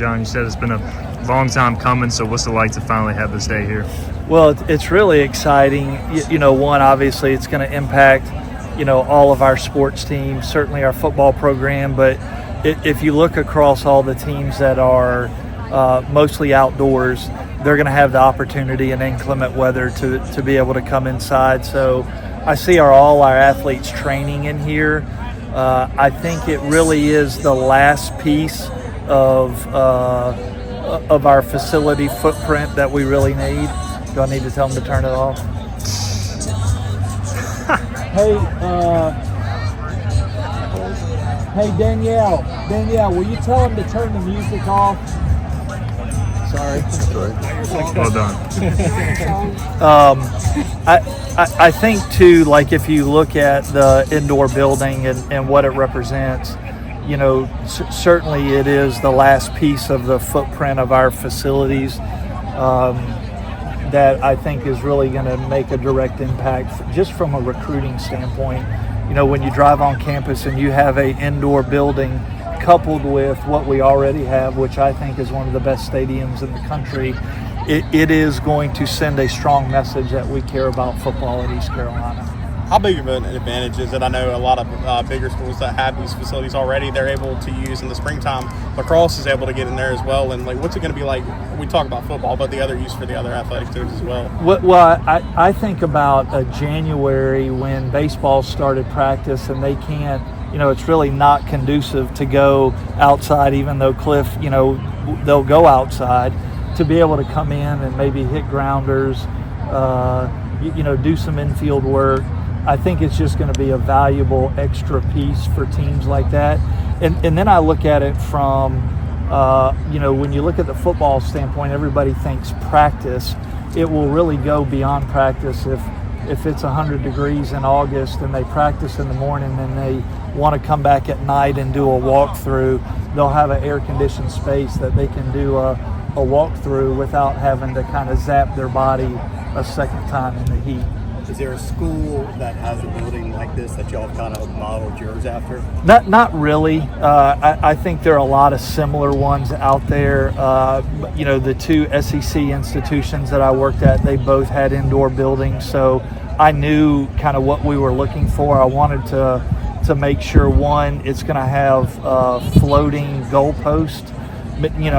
Jon, you said it's been a long time coming, so what's it like to finally have this day here? Well, it's really exciting. One, obviously it's going to impact, all of our sports teams, certainly our football program, but if you look across all the teams that are mostly outdoors, they're going to have the opportunity in inclement weather to be able to come inside. So I see all our athletes training in here. I think it really is the last piece of our facility footprint that we really need. Do I need to tell them to turn it off? Hey, Danielle, will you tell them to turn the music off? Sorry. Well done. I think too, like if you look at the indoor building and what it represents, certainly it is the last piece of the footprint of our facilities that I think is really going to make a direct impact just from a recruiting standpoint. When you drive on campus and you have an indoor building coupled with what we already have, which I think is one of the best stadiums in the country, it is going to send a strong message that we care about football at East Carolina. How big of an advantage is it? I know a lot of bigger schools that have these facilities already, they're able to use in the springtime. Lacrosse is able to get in there as well. And, what's it going to be like? We talk about football, but the other use for the other athletic teams as well. Well, I think about January when baseball started practice and they can't, it's really not conducive to go outside, even though Cliff, they'll go outside, to be able to come in and maybe hit grounders, do some infield work. I think it's just going to be a valuable extra piece for teams like that. And then I look at it from, when you look at the football standpoint, everybody thinks practice. It will really go beyond practice. If it's 100 degrees in August and they practice in the morning and they want to come back at night and do a walkthrough, they'll have an air-conditioned space that they can do a walkthrough without having to kind of zap their body a second time in the heat. Is there a school that has a building like this that y'all have kind of modeled yours after? Not really. I think there are a lot of similar ones out there. The two SEC institutions that I worked at, they both had indoor buildings, so I knew kind of what we were looking for. I wanted to make sure, one, it's going to have floating goalpost,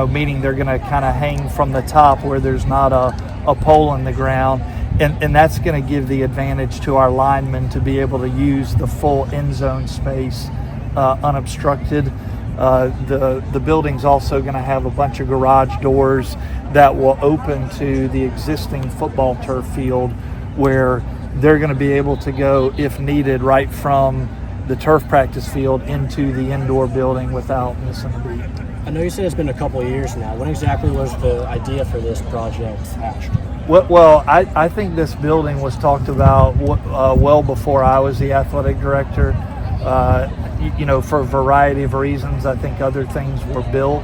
meaning they're going to kind of hang from the top where there's not a pole in the ground. And that's going to give the advantage to our linemen to be able to use the full end zone space unobstructed. The building's also going to have a bunch of garage doors that will open to the existing football turf field, where they're going to be able to go, if needed, right from the turf practice field into the indoor building without missing a beat. I know you said it's been a couple of years now. When exactly was the idea for this project hatched? Well, I think this building was talked about well before I was the athletic director. For a variety of reasons, I think other things were built.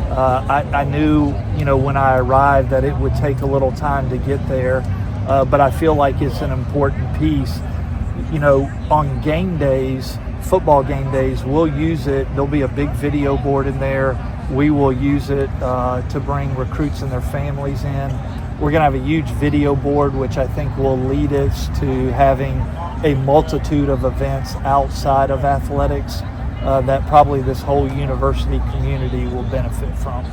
I knew, when I arrived that it would take a little time to get there, but I feel like it's an important piece. On game days, football game days, we'll use it. There'll be a big video board in there. We will use it to bring recruits and their families in. We're going to have a huge video board, which I think will lead us to having a multitude of events outside of athletics that probably this whole university community will benefit from.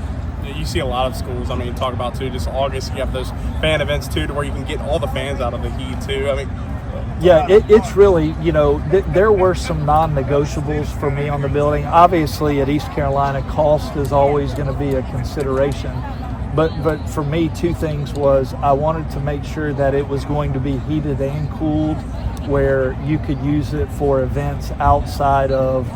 You see a lot of schools, talk about too, just August, you have those fan events too, to where you can get all the fans out of the heat too. Yeah, it's really, there were some non-negotiables for me on the building. Obviously, at East Carolina, cost is always going to be a consideration. But for me, two things was I wanted to make sure that it was going to be heated and cooled, where you could use it for events outside of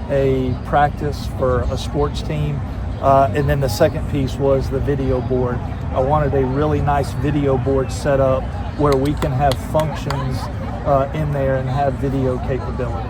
a practice for a sports team. And then the second piece was the video board. I wanted a really nice video board set up where we can have functions in there and have video capability.